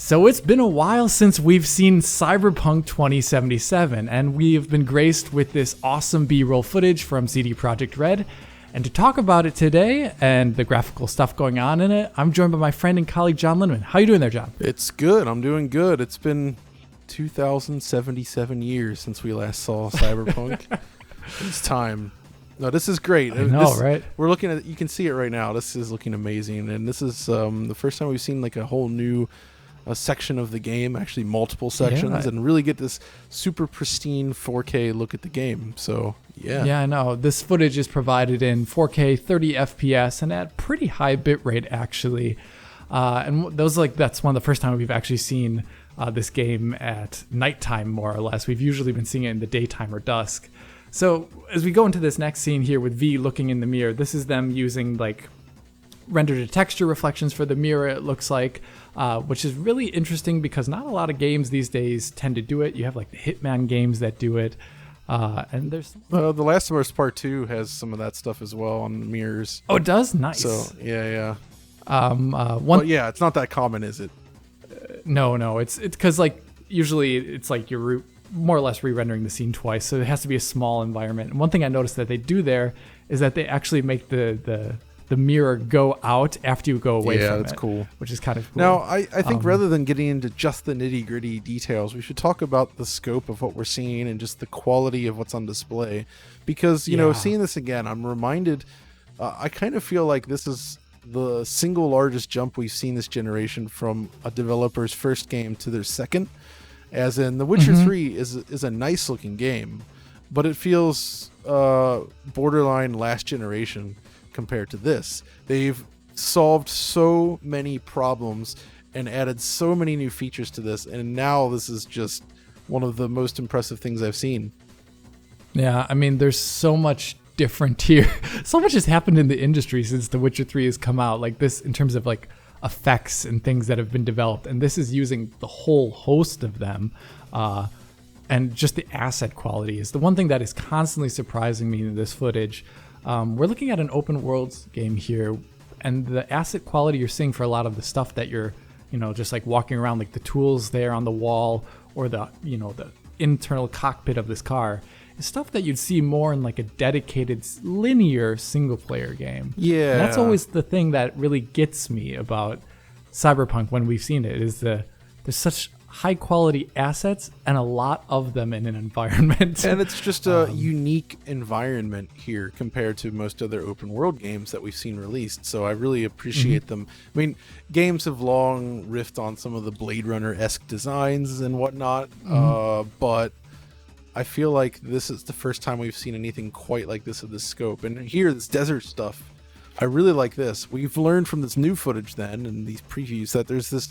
So it's been a while since we've seen Cyberpunk 2077, and we've been graced with this awesome B-roll footage from CD Projekt Red. And to talk about it today and the graphical stuff going on in it, I'm joined by my friend and colleague John Linneman. How you doing there, John? It's good. I'm doing good. It's been 2077 years since we last saw Cyberpunk. It's time. No, this is great. I know, right? We're looking at. You can see it right now. This is looking amazing, and this is the first time we've seen like a whole new section of the game, actually multiple sections, and really get this super pristine 4K look at the game. So yeah, I know. This footage is provided in 4K 30 FPS and at pretty high bitrate actually. And that's one of the first time we've actually seen this game at nighttime, more or less. We've usually been seeing it in the daytime or dusk. So as we go into this next scene here with V looking in the mirror, this is them using like rendered texture reflections for the mirror, it looks like, which is really interesting because not a lot of games these days tend to do it. You have like the Hitman games that do it. And there's The Last of Us Part 2 has some of that stuff as well on the mirrors. Oh, it does? Nice. So yeah. Yeah, it's not that common, is it? No. It's because like usually it's like you're more or less re-rendering the scene twice, so it has to be a small environment. And one thing I noticed that they do there is that they actually make the mirror go out after you go away from it. Yeah, that's cool. Which is kind of cool. Now, I think rather than getting into just the nitty-gritty details, we should talk about the scope of what we're seeing and just the quality of what's on display. Because, you know, seeing this again, I'm reminded, I kind of feel like this is the single largest jump we've seen this generation from a developer's first game to their second. As in, The Witcher 3 is a nice-looking game, but it feels borderline last generation compared to this. They've solved so many problems and added so many new features to this, and now this is just one of the most impressive things I've seen. Yeah, I mean, there's so much different here. So much has happened in the industry since The Witcher 3 has come out, like this in terms of like effects and things that have been developed, and this is using the whole host of them. And just the asset quality is the one thing that is constantly surprising me in this footage. We're looking at an open world game here, and the asset quality you're seeing for a lot of the stuff that you're, just like walking around, like the tools there on the wall or the internal cockpit of this car, is stuff that you'd see more in like a dedicated linear single player game. Yeah. And that's always the thing that really gets me about Cyberpunk when we've seen it, is there's such high quality assets and a lot of them in an environment. And it's just a unique environment here compared to most other open world games that we've seen released. So I really appreciate them. I mean, games have long riffed on some of the Blade Runner-esque designs and whatnot, but I feel like this is the first time we've seen anything quite like this of this scope. And here, this desert stuff, I really like this. We've learned from this new footage then and these previews that there's this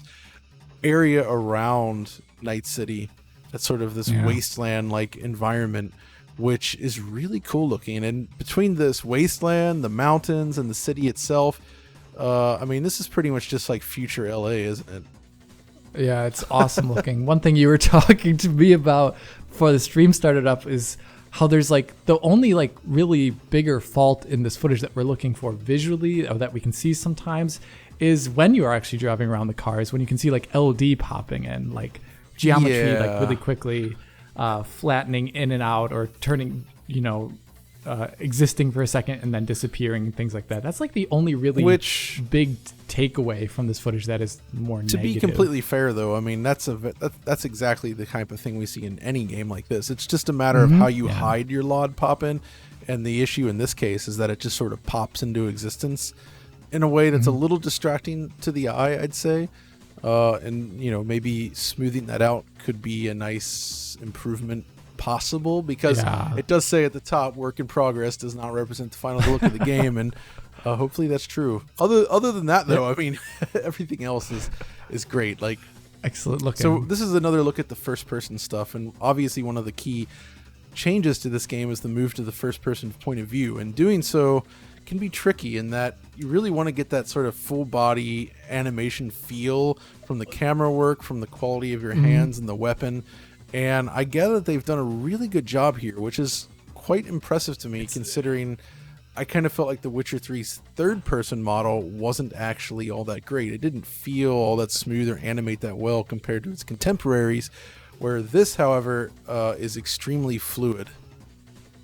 area around Night City that's sort of this wasteland-like environment, which is really cool looking. And between this wasteland, the mountains, and the city itself, I mean, this is pretty much just like future LA, isn't it? Yeah, it's awesome looking. One thing you were talking to me about before the stream started up is how there's like the only like really bigger fault in this footage that we're looking for visually, or that we can see sometimes, is when you are actually driving around the cars, when you can see like LD popping in, like geometry like really quickly flattening in and out, or turning, existing for a second and then disappearing and things like that. That's like the only really big takeaway from this footage that is more negative. To be completely fair, though, I mean, that's exactly the type of thing we see in any game like this. It's just a matter of how you hide your LOD pop-in, and the issue in this case is that it just sort of pops into existence in a way that's a little distracting to the eye, I'd say. And, maybe smoothing that out could be a nice improvement possible, because it does say at the top, work in progress does not represent the final look of the game, and hopefully that's true. Other than that, though, I mean, everything else is great. Like, excellent looking. So this is another look at the first-person stuff, and obviously one of the key changes to this game is the move to the first-person point of view, and doing so can be tricky in that you really want to get that sort of full body animation feel from the camera work, from the quality of your hands and the weapon. And I gather that they've done a really good job here, which is quite impressive to me, considering I kind of felt like The Witcher 3's third-person model wasn't actually all that great. It didn't feel all that smooth or animate that well compared to its contemporaries, where this, however, is extremely fluid.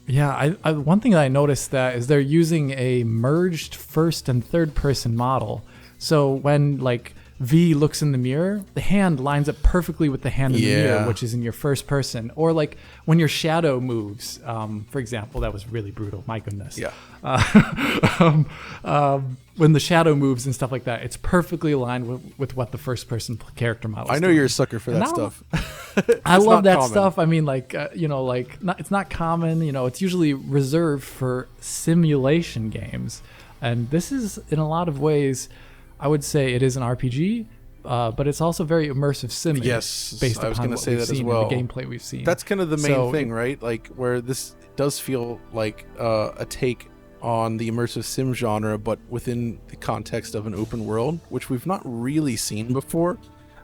Yeah, I one thing that I noticed that is they're using a merged first and third person model. So when like V looks in the mirror, the hand lines up perfectly with the hand in the mirror, which is in your first person. Or like when your shadow moves, for example, that was really brutal. My goodness. Yeah. When the shadow moves and stuff like that, it's perfectly aligned with what the first person character model is. I know doing. you're a sucker for that stuff. I love that common. stuff. I mean, like, it's not common. It's usually reserved for simulation games. And this is, in a lot of ways, I would say it is an RPG, but it's also very immersive sim. Yes, based I was upon going to what say we've that as seen well. in the gameplay we've seen. That's kind of the main thing, right? Like, where this does feel like a take on the immersive sim genre, but within the context of an open world, which we've not really seen before.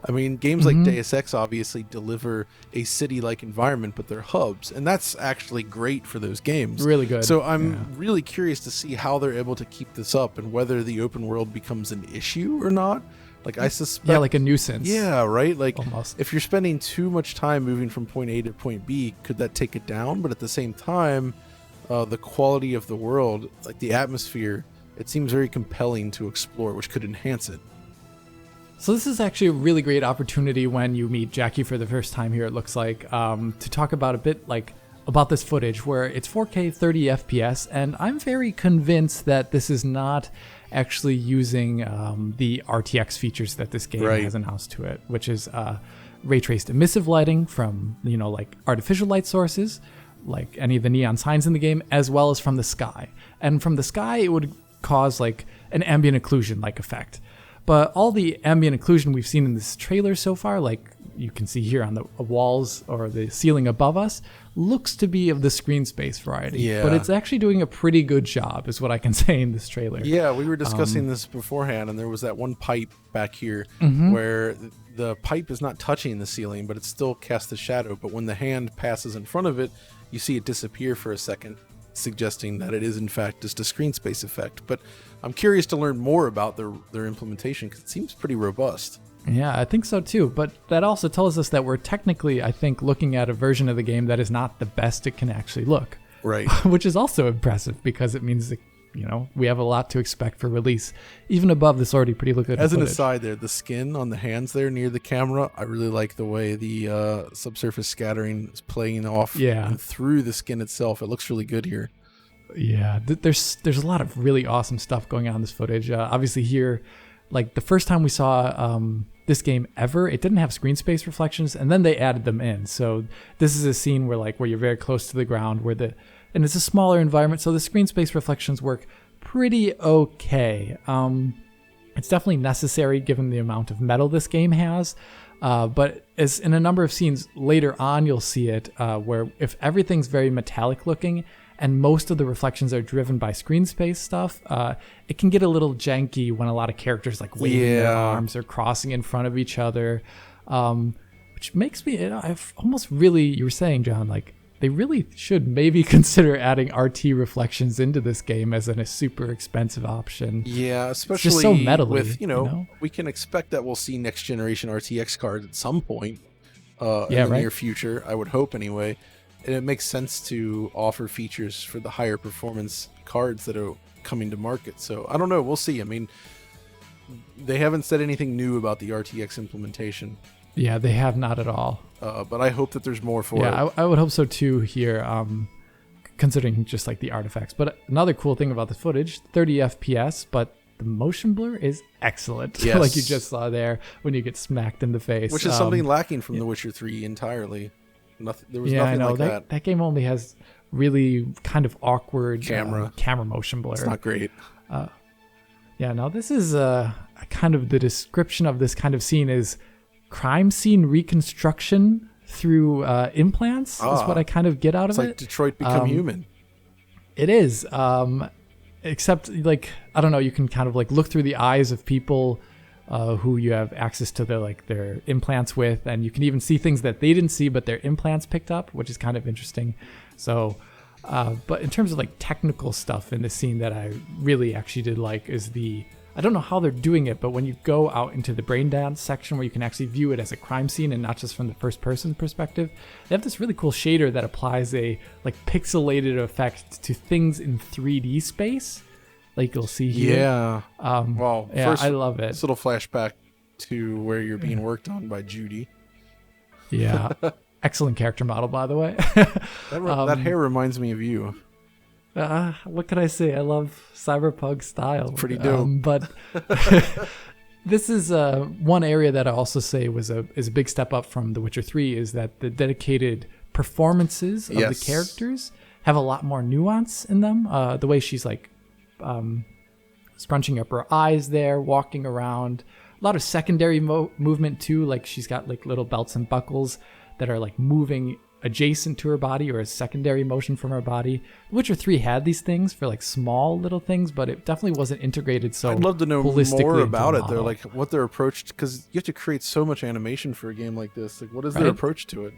I mean, games like Deus Ex obviously deliver a city-like environment, but they're hubs, and that's actually great for those games. Really good. So I'm really curious to see how they're able to keep this up and whether the open world becomes an issue or not. Like, I suspect... Yeah, like a nuisance. Yeah, right? Like, almost. If you're spending too much time moving from point A to point B, could that take it down? But at the same time, the quality of the world, like the atmosphere, it seems very compelling to explore, which could enhance it. So this is actually a really great opportunity when you meet Jackie for the first time here, it looks like, to talk about a bit like about this footage where it's 4K 30 FPS, and I'm very convinced that this is not actually using the RTX features that this game has announced to it, which is ray traced emissive lighting from like artificial light sources, like any of the neon signs in the game, as well as from the sky. And from the sky, it would cause like an ambient occlusion like effect. But all the ambient occlusion we've seen in this trailer so far, like you can see here on the walls or the ceiling above us, looks to be of the screen space variety. Yeah. But it's actually doing a pretty good job, is what I can say in this trailer. Yeah, we were discussing this beforehand, and there was that one pipe back here where the pipe is not touching the ceiling, but it still casts a shadow. But when the hand passes in front of it, you see it disappear for a second, suggesting that it is in fact just a screen space effect. But I'm curious to learn more about their implementation, because it seems pretty robust. Yeah, I think so too. But that also tells us that we're technically, I think, looking at a version of the game that is not the best it can actually look. Right. Which is also impressive, because it means that, we have a lot to expect for release, even above this already pretty good As footage. an aside there, the skin on the hands there near the camera, I really like the way the subsurface scattering is playing off and through the skin itself. It looks really good here. Yeah, there's a lot of really awesome stuff going on in this footage. Obviously here, like the first time we saw this game ever, it didn't have screen space reflections, and then they added them in. So this is a scene where you're very close to the ground, and it's a smaller environment, so the screen space reflections work pretty okay. It's definitely necessary given the amount of metal this game has. But as in a number of scenes later on, you'll see it where if everything's very metallic looking and most of the reflections are driven by screen space stuff, it can get a little janky when a lot of characters waving their arms or crossing in front of each other, which makes me, I've almost really, you were saying, John, they really should maybe consider adding RT reflections into this game as a super expensive option. Yeah, especially it's just so metally, with, we can expect that we'll see next generation RTX cards at some point in the near future, I would hope anyway. And it makes sense to offer features for the higher performance cards that are coming to market. So I don't know, we'll see. I mean, they haven't said anything new about the RTX implementation. Yeah, they have not at all. But I hope that there's more for it. Yeah, I would hope so too here, considering just the artifacts. But another cool thing about the footage, 30 FPS, but the motion blur is excellent. Yes. Like you just saw there when you get smacked in the face. Which is something lacking from The Witcher 3 entirely. There was nothing like that. That game only has really kind of awkward camera motion blur. It's not great. This is kind of the description of this kind of scene is crime scene reconstruction through implants is what I kind of get out of it. It's like Detroit Become Human. It is. Except I don't know, you can kind of look through the eyes of people who you have access to their implants with, and you can even see things that they didn't see but their implants picked up, which is kind of interesting. So But in terms of like technical stuff in the scene that I really actually did like is I don't know how they're doing it, but when you go out into the Braindance section where you can actually view it as a crime scene and not just from the first person perspective, they have this really cool shader that applies a like pixelated effect to things in 3D space, like you'll see here. Yeah. First, I love it. This little flashback to where you're being worked on by Judy. Yeah. Excellent character model, by the way. That hair reminds me of you. What can I say? I love cyberpunk style. It's pretty dope. But this is one area that I also say is a big step up from The Witcher 3 is that the dedicated performances of the characters have a lot more nuance in them. The way she's like scrunching up her eyes there, walking around. A lot of secondary movement too. Like she's got like little belts and buckles that are like moving adjacent to her body or a secondary motion from her body. Witcher 3 had these things for like small little things, but it definitely wasn't integrated so I'd love to know holistically more about it model. though, like what their approach, because you have to create so much animation for a game like this. Like what is their approach to it?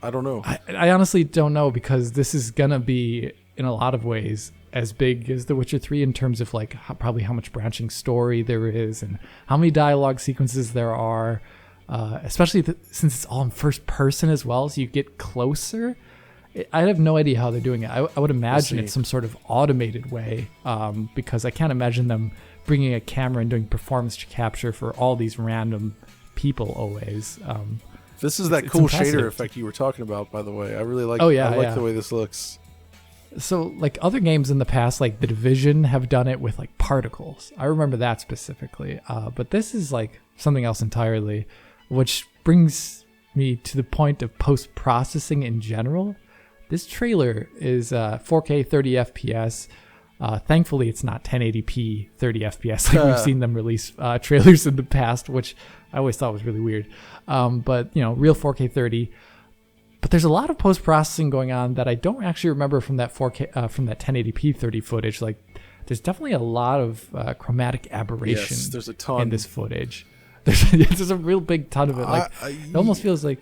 I don't know. I honestly don't know, because this is gonna be in a lot of ways as big as The Witcher 3 in terms of like probably how much branching story there is and how many dialogue sequences there are. Especially since it's all in first person as well, so you get closer. I have no idea how they're doing it. I would imagine it's some sort of automated way, because I can't imagine them bringing a camera and doing performance capture for all these random people always. This is that cool shader effect you were talking about, by the way. I really like. I like the way this looks. So like other games in the past, like The Division, have done it with like particles. I remember that specifically. But this is like something else entirely. Which brings me to the point of post-processing in general. This trailer is 4K 30 FPS. Thankfully, it's not 1080p 30 FPS like we've seen them release trailers in the past, which I always thought was really weird. But, real 4K 30. But there's a lot of post-processing going on that I don't actually remember from that 4K, from that 1080p 30 footage. Like, there's definitely a lot of chromatic aberration there's a ton in this footage. There's a real big ton of it. Like it almost feels like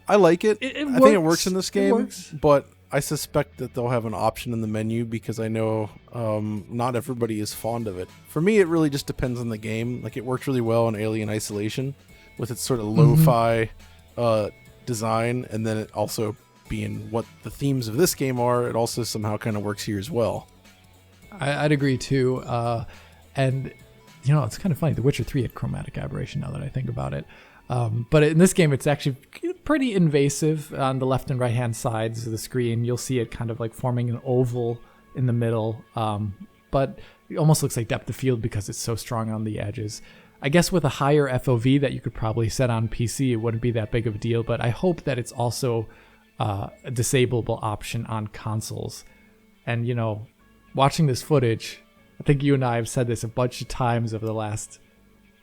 I like it. I think it works in this game, but I suspect that they'll have an option in the menu because I know not everybody is fond of it. For me, it really just depends on the game. Like it worked really well in Alien Isolation with its sort of lo-fi design, and then it also being what the themes of this game are, it also somehow kind of works here as well. I'd agree too. And it's kind of funny. The Witcher 3 had chromatic aberration now that I think about it. But in this game, it's actually pretty invasive on the left and right-hand sides of the screen. You'll see it kind of like forming an oval in the middle. But it almost looks like depth of field because it's so strong on the edges. I guess with a higher FOV that you could probably set on PC, it wouldn't be that big of a deal. But I hope that it's also a disableable option on consoles. And, watching this footage, I think you and I have said this a bunch of times over the last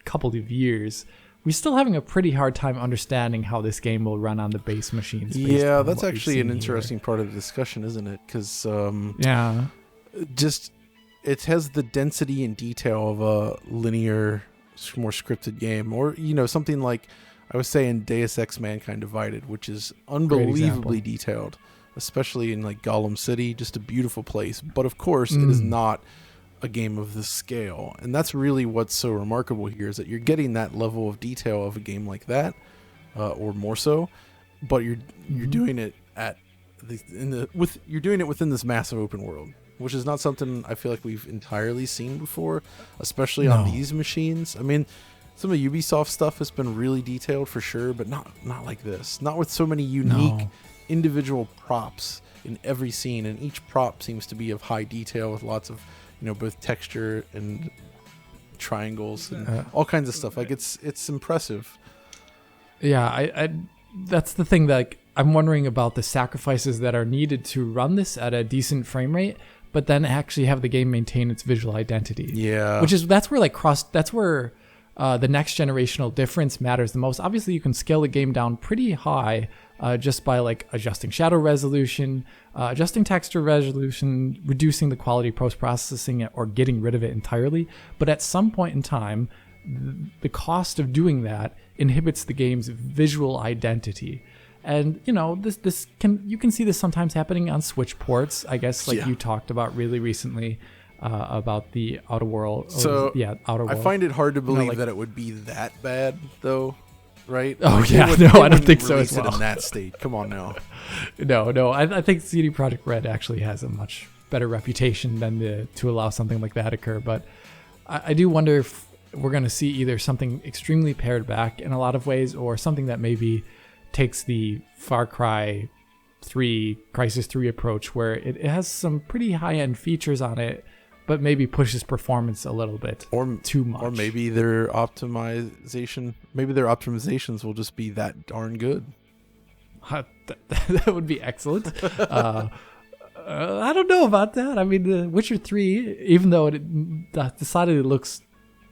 couple of years. We're still having a pretty hard time understanding how this game will run on the base machines. Yeah, that's actually an interesting part of the discussion, isn't it? Because it has the density and detail of a linear, more scripted game, or something like I was saying Deus Ex: Mankind Divided, which is unbelievably detailed, especially in like Gollum City, just a beautiful place. But of course, it is not a game of this scale, and that's really what's so remarkable here, is that you're getting that level of detail of a game like that, or more so, but you're doing it you're doing it within this massive open world, which is not something I feel like we've entirely seen before, especially on these machines. I mean, some of Ubisoft stuff has been really detailed for sure, but not like this. Not with so many unique individual props in every scene, and each prop seems to be of high detail with lots of both texture and triangles and all kinds of stuff. Like it's impressive. Yeah, I that's the thing that like, I'm wondering about the sacrifices that are needed to run this at a decent frame rate, but then actually have the game maintain its visual identity. Yeah, that's where the next generational difference matters the most. Obviously, you can scale the game down pretty high just by like adjusting shadow resolution, adjusting texture resolution, reducing the quality of post-processing, or getting rid of it entirely. But at some point in time, the cost of doing that inhibits the game's visual identity. And you can see this sometimes happening on Switch ports, I guess, like you talked about really recently about the Outer World. So Outer World. I find it hard to believe that it would be that bad, though. Right? Oh yeah, no, I don't think so as well. In that state, come on now. No, I think CD Projekt Red actually has a much better reputation than to allow something like that occur. But I do wonder if we're going to see either something extremely pared back in a lot of ways, or something that maybe takes the Far Cry 3, Crysis 3 approach, where it has some pretty high-end features on it, but maybe pushes performance a little bit too much. Or maybe their optimizations will just be that darn good. That would be excellent. I don't know about that. I mean, The Witcher 3, even though it decidedly looks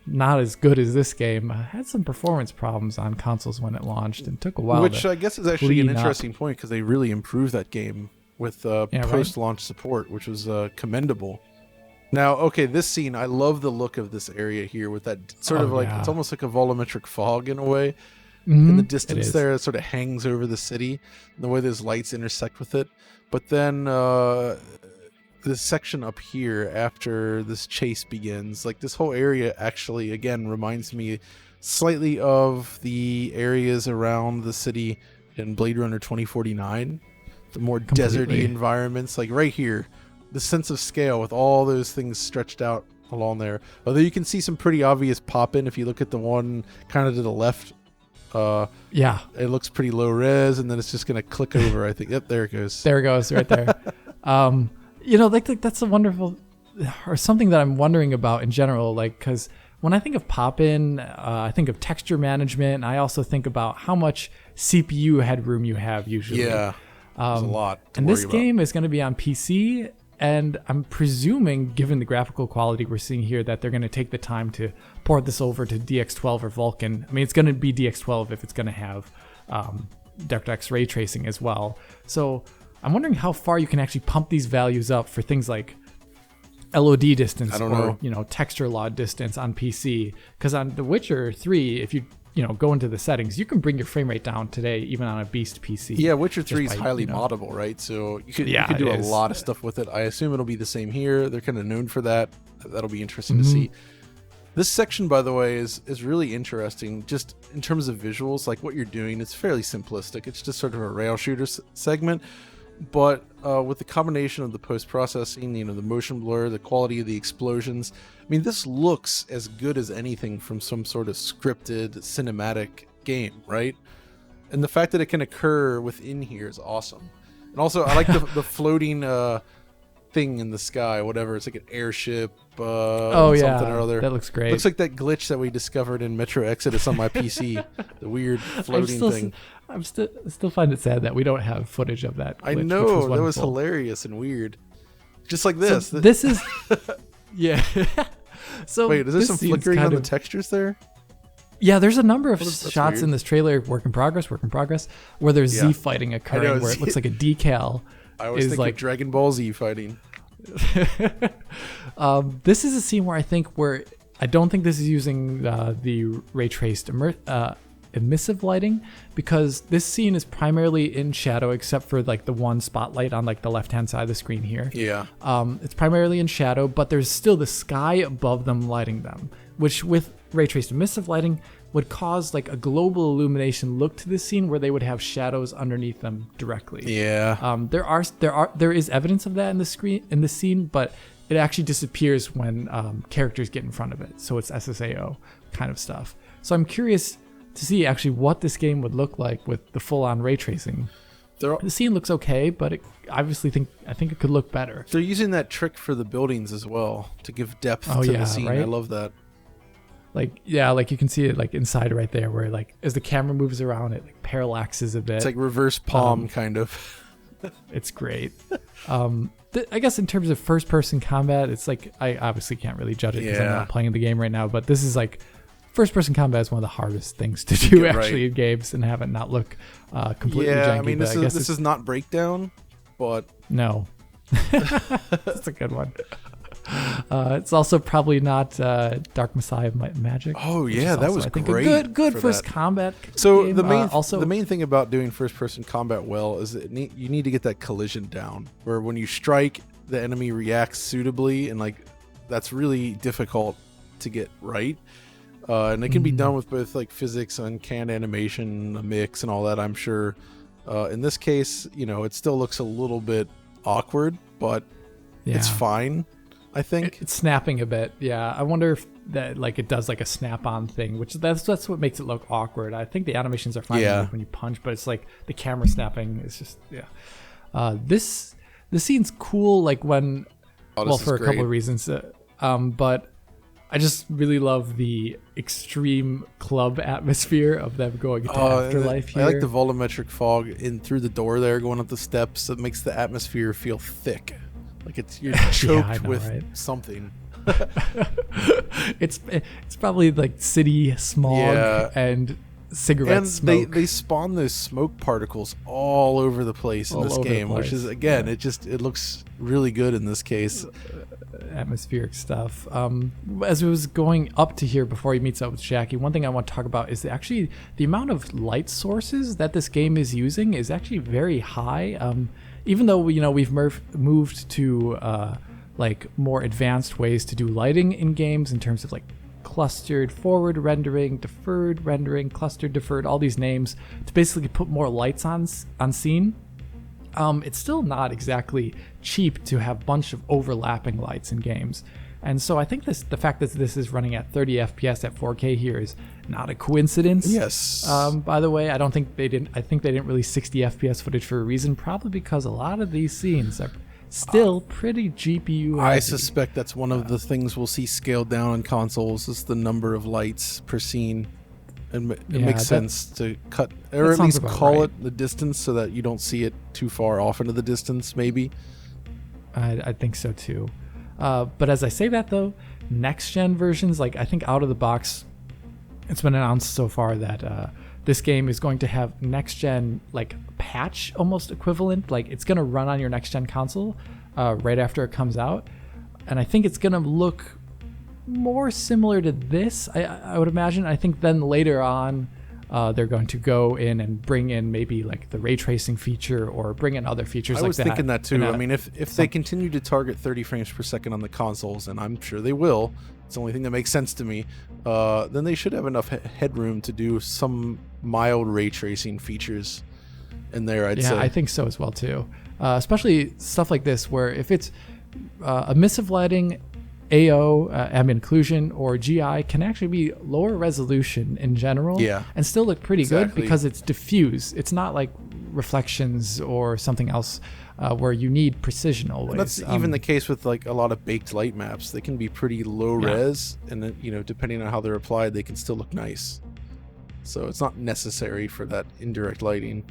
not as good as this game, had some performance problems on consoles when it launched and took a while. Which I guess is actually an interesting point, because they really improved that game with post-launch support, which was commendable. Now, okay, this scene, I love the look of this area here with that sort of like, it's almost like a volumetric fog in a way. In the distance there, it sort of hangs over the city, and the way those lights intersect with it. But then this section up here, after this chase begins, like this whole area actually, again, reminds me slightly of the areas around the city in Blade Runner 2049. The more deserty environments, like right here. The sense of scale with all those things stretched out along there. Although you can see some pretty obvious pop-in if you look at the one kind of to the left. It looks pretty low res, and then it's just going to click over, I think. Yep, there it goes. There it goes, right there. Like that's a wonderful, or something that I'm wondering about in general, like, because when I think of pop-in, I think of texture management. I also think about how much CPU headroom you have usually. Yeah, there's a lot to and worry this about. game is going to be on PC, and I'm presuming, given the graphical quality we're seeing here, that they're going to take the time to port this over to DX12 or Vulkan. I mean, it's going to be DX12 if it's going to have DirectX ray tracing as well. So I'm wondering how far you can actually pump these values up for things like LOD distance or texture law distance on PC. Because on The Witcher 3, if you go into the settings, you can bring your frame rate down today, even on a beast PC. Yeah, Witcher 3 is highly moddable, right? So you could do a lot of stuff with it. I assume it'll be the same here. They're kind of known for that. That'll be interesting to see. This section, by the way, is really interesting, just in terms of visuals. Like, what you're doing, it's fairly simplistic. It's just sort of a rail shooter segment. But with the combination of the post-processing, the motion blur, the quality of the explosions, I mean, this looks as good as anything from some sort of scripted cinematic game, right? And the fact that it can occur within here is awesome. And also, I like the floating thing in the sky, whatever. It's like an airship, something or other. That looks great. Looks like that glitch that we discovered in Metro Exodus on my PC. The weird floating thing. I'm still find it sad that we don't have footage of that glitch, I know, that was hilarious and weird. Just like this. So this is... Yeah. So wait, is there some flickering on the textures there? Yeah, there's a number of shots in this trailer, work in progress, where there's Z fighting occurring, where it looks like a decal. I always think of Dragon Ball Z fighting. This is a scene where I don't think this is using the ray traced emissive lighting, because this scene is primarily in shadow, except for like the one spotlight on like the left hand side of the screen here. Yeah. It's primarily in shadow, but there's still the sky above them lighting them, which with ray traced emissive lighting would cause like a global illumination look to this scene where they would have shadows underneath them directly. Yeah. There is evidence of that in the scene, but it actually disappears when characters get in front of it. So it's SSAO kind of stuff. So I'm curious to see actually what this game would look like with the full-on ray tracing. The scene looks okay, but I think it could look better. They're using that trick for the buildings as well to give depth to the scene. Right? I love that. Like you can see it like inside right there, where like as the camera moves around, it like parallaxes a bit. It's like reverse palm kind of. It's great. I guess in terms of first-person combat, it's like I obviously can't really judge it because I'm not playing the game right now. But this is like first-person combat is one of the hardest things to do in games and have it not look completely janky. I mean, this is not Breakdown, but no, that's a good one. It's also probably not Dark Messiah Magic. Oh yeah, that was I think great. a good for first that. combat. So game. the main thing about doing first person combat well is that you need to get that collision down, where when you strike, the enemy reacts suitably, and like that's really difficult to get right. And it can be done with both like physics and canned animation, a mix, and all that. I'm sure. In this case, it still looks a little bit awkward, but it's fine. I think it's snapping a bit. Yeah, I wonder if that like it does like a snap-on thing, which that's what makes it look awkward. I think the animations are fine when you punch, but it's like the camera snapping is just this scene's cool. Like when for a couple of reasons, but I just really love the extreme club atmosphere of them going into afterlife here. I like the volumetric fog in through the door there, going up the steps. It makes the atmosphere feel thick, like you're choked with something. It's probably like city smog and cigarette smoke. They spawn those smoke particles all over the place in this game, which is again, it looks really good in this case. Atmospheric stuff. As it was going up to here before he meets up with Jackie, one thing I want to talk about is actually the amount of light sources that this game is using is actually very high. Even though we've moved to like more advanced ways to do lighting in games in terms of like clustered forward rendering, deferred rendering, clustered deferred, all these names to basically put more lights on scene. It's still not exactly cheap to have a bunch of overlapping lights in games. And so I think the fact that this is running at 30 FPS at 4K here is not a coincidence. Yes. By the way, I think they didn't release 60 FPS footage for a reason, probably because a lot of these scenes are still pretty GPU heavy. I suspect that's one of the things we'll see scaled down on consoles is the number of lights per scene. And it makes sense to cut, or at least call it the distance so that you don't see it too far off into the distance, maybe. I think so too. But as I say that though, next gen versions, like I think out of the box, it's been announced so far that this game is going to have next gen like patch almost equivalent. Like it's going to run on your next gen console right after it comes out. And I think it's going to look more similar to this, I would imagine. I think then later on they're going to go in and bring in maybe like the ray tracing feature or bring in other features like that. I was thinking that too. I mean, if they continue to target 30 frames per second on the consoles, and I'm sure they will, it's the only thing that makes sense to me, then they should have enough headroom to do some mild ray tracing features in there, I'd say. Yeah, I think so as well too. Especially stuff like this where if it's emissive lighting, AO, ambient occlusion, or GI can actually be lower resolution in general and still look pretty good because it's diffuse. It's not like reflections or something else where you need precision always. And that's even the case with like a lot of baked light maps. They can be pretty low res, and then, depending on how they're applied, they can still look nice. So it's not necessary for that indirect lighting.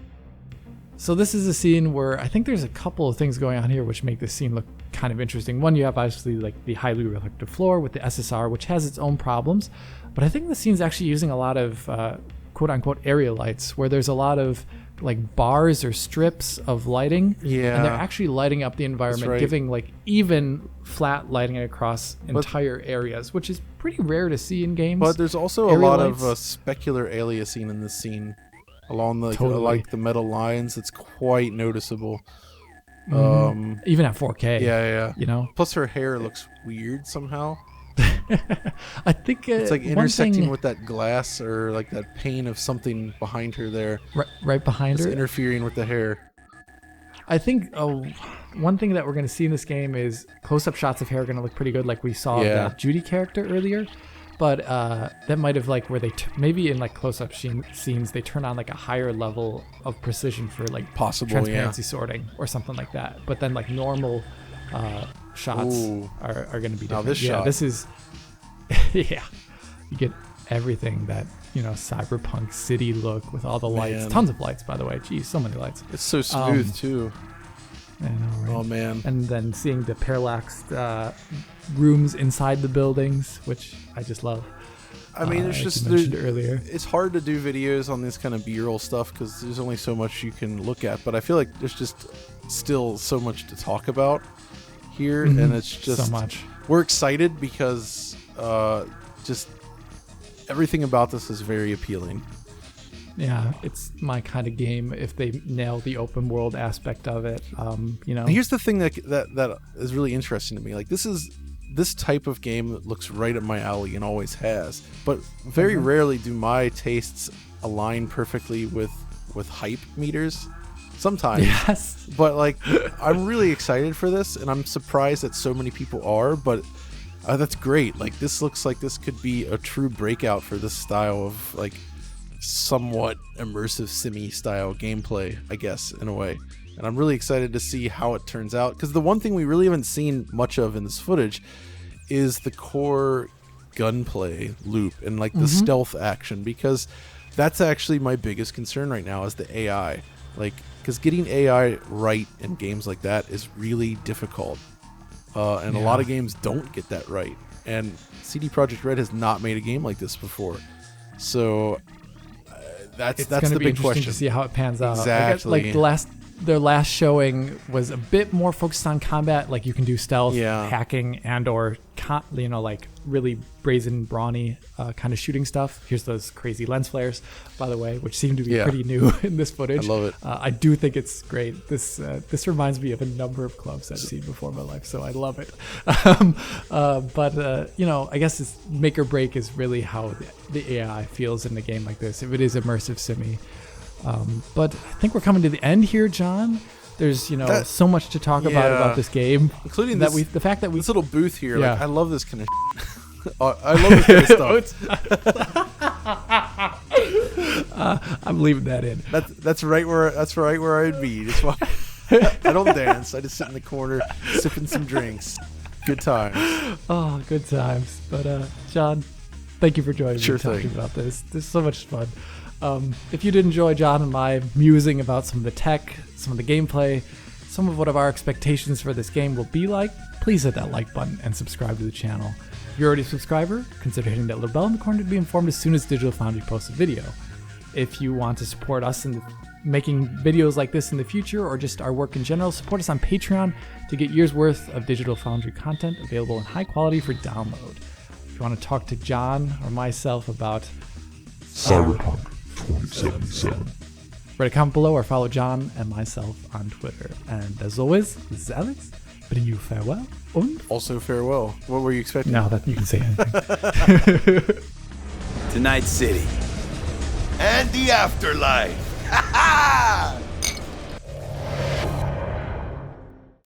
So this is a scene where I think there's a couple of things going on here which make this scene look kind of interesting. One, you have obviously like the highly reflective floor with the SSR, which has its own problems, but I think the scene's actually using a lot of quote unquote area lights, where there's a lot of like bars or strips of lighting, and they're actually lighting up the environment, giving like even flat lighting across entire areas, which is pretty rare to see in games. But there's also a lot of specular aliasing in this scene. Along the like the metal lines, it's quite noticeable. Even at 4K. Yeah. Plus her hair looks weird somehow. I think it's like intersecting with that glass or like that pane of something behind her there. Right behind her. It's interfering with the hair. I think one thing that we're going to see in this game is close-up shots of hair are going to look pretty good, like we saw that Judy character earlier. But that might have like where they maybe in like close-up scenes they turn on like a higher level of precision for like transparency sorting or something like that. But then like normal shots are going to be different. Now this shot, this is you get everything that cyberpunk city look with all the lights, tons of lights by the way. Geez, so many lights. It's so smooth too. I know, right? Oh man! And then seeing the parallaxed rooms inside the buildings, which I just love. I mean, earlier. It's hard to do videos on this kind of B-roll stuff because there's only so much you can look at. But I feel like there's just still so much to talk about here, and it's just so much. We're excited because just everything about this is very appealing. Yeah, it's my kind of game if they nail the open world aspect of it. Here's the thing that is really interesting to me. Like, this type of game that looks right up my alley and always has, but very rarely do my tastes align perfectly with hype meters. Sometimes, yes, but like, I'm really excited for this, and I'm surprised that so many people are. But that's great. Like, this looks like this could be a true breakout for this style of like somewhat immersive simi style gameplay, I guess, in a way. And I'm really excited to see how it turns out, because the one thing we really haven't seen much of in this footage is the core gunplay loop and like the stealth action, because that's actually my biggest concern right now is the AI. Like, because getting AI right in games like that is really difficult, and a lot of games don't get that right, and CD Projekt Red has not made a game like this before, so that's the big question. To see how it pans out. Exactly. Their last showing was a bit more focused on combat, like you can do stealth, hacking, and or like really brazen, brawny kind of shooting stuff. Here's those crazy lens flares, by the way, which seem to be pretty new in this footage. I love it. I do think it's great. This reminds me of a number of clubs I've seen before in my life, so I love it. But I guess it's make or break is really how the AI feels in a game like this. If it is immersive simi. But I think we're coming to the end here, John. There's so much to talk about this game, including the fact that this little booth here. Yeah. Like, I love this kind of. I love this kind of stuff. I'm leaving that in. That's right where I'd be. That's why I don't dance. I just sit in the corner sipping some drinks. Good times. Oh, good times. But John, thank you for joining me talking about this. This is so much fun. If you did enjoy John and my musing about some of the tech, some of the gameplay, some of what our expectations for this game will be like, please hit that like button and subscribe to the channel. If you're already a subscriber, consider hitting that little bell in the corner to be informed as soon as Digital Foundry posts a video. If you want to support us in making videos like this in the future, or just our work in general, support us on Patreon to get years worth of Digital Foundry content available in high quality for download. If you want to talk to John or myself about Cyberpunk 2077, write a comment below or follow John and myself on Twitter. And as always, this is Alex bidding you farewell. And also farewell. What were you expecting? Now that you can say anything. To Night City and the afterlife. Ha ha!